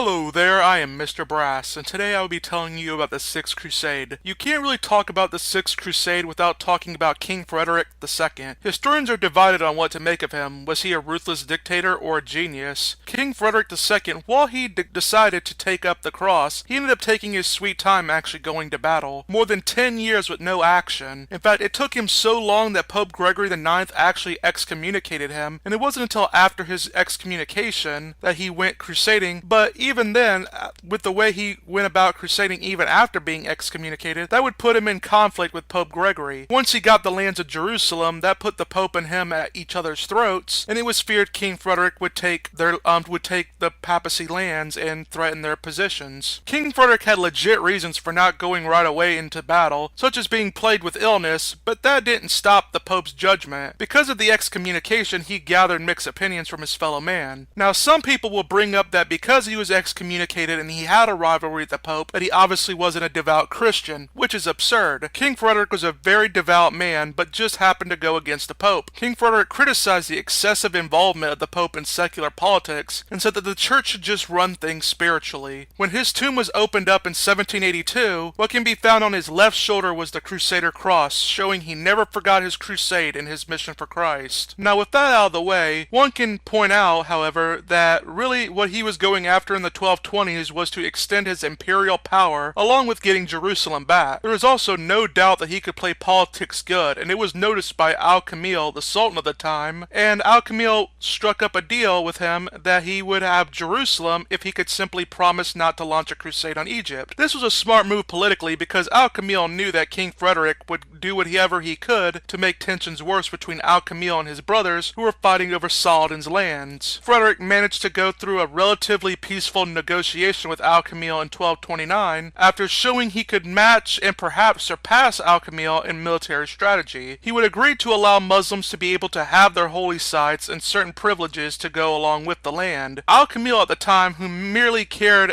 Hello there, I am Mr. Brass, and today I will be telling you about the Sixth Crusade. You can't really talk about the Sixth Crusade without talking about King Frederick II. Historians are divided on what to make of him. Was he a ruthless dictator or a genius? King Frederick II, while he decided to take up the cross, he ended up taking his sweet time actually going to battle. More than 10 years with no action. In fact, it took him so long that Pope Gregory IX actually excommunicated him, and it wasn't until after his excommunication that he went crusading, but even then, with the way he went about crusading even after being excommunicated, that would put him in conflict with Pope Gregory. Once he got the lands of Jerusalem, that put the Pope and him at each other's throats, and it was feared King Frederick would take the papacy lands and threaten their positions. King Frederick had legit reasons for not going right away into battle, such as being plagued with illness, but that didn't stop the Pope's judgment. Because of the excommunication, he gathered mixed opinions from his fellow man. Now, some people will bring up that because he was excommunicated and he had a rivalry with the Pope, that he obviously wasn't a devout Christian, which is absurd. King Frederick was a very devout man, but just happened to go against the Pope. King Frederick criticized the excessive involvement of the Pope in secular politics, and said that the church should just run things spiritually. When his tomb was opened up in 1782, what can be found on his left shoulder was the Crusader cross, showing he never forgot his crusade and his mission for Christ. Now, with that out of the way, one can point out, however, that really what he was going after in the 1220s was to extend his imperial power, along with getting Jerusalem back. There is also no doubt that he could play politics good, and it was noticed by Al-Kamil, the Sultan of the time, and Al-Kamil struck up a deal with him that he would have Jerusalem if he could simply promise not to launch a crusade on Egypt. This was a smart move politically because Al-Kamil knew that King Frederick would do whatever he could to make tensions worse between Al-Kamil and his brothers who were fighting over Saladin's lands. Frederick managed to go through a relatively peaceful negotiation with Al-Kamil in 1229 after showing he could match and perhaps surpass Al-Kamil in military strategy. He would agree to allow Muslims to be able to have their holy sites and certain privileges to go along with the land. Al-Kamil at the time, who merely cared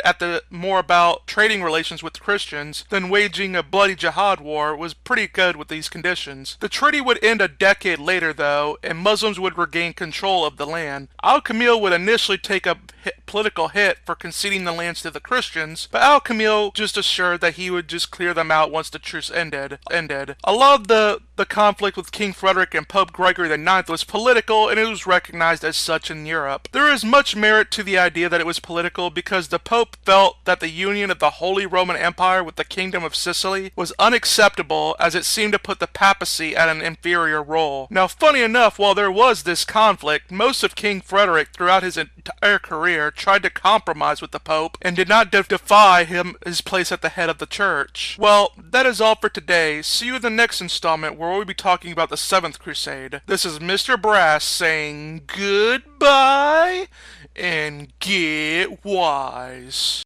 more about trading relations with Christians than waging a bloody jihad war, was pretty good with these conditions. The treaty would end a decade later though, and Muslims would regain control of the land. Al-Kamil would initially take a political hit for conceding the lands to the Christians, but Al-Kamil just assured that he would just clear them out once the truce ended. A lot of the conflict with King Frederick and Pope Gregory IX was political, and it was recognized as such in Europe. There is much merit to the idea that it was political because the Pope felt that the union of the Holy Roman Empire with the Kingdom of Sicily was unacceptable, as it seemed to put the papacy at an inferior role. Now, funny enough, while there was this conflict, most of King Frederick throughout his entire career tried to compromise with the Pope and did not defy his place at the head of the church. Well, that is all for today. See you in the next installment where we'll be talking about the Seventh Crusade. This is Mr. Brass saying goodbye and get wise.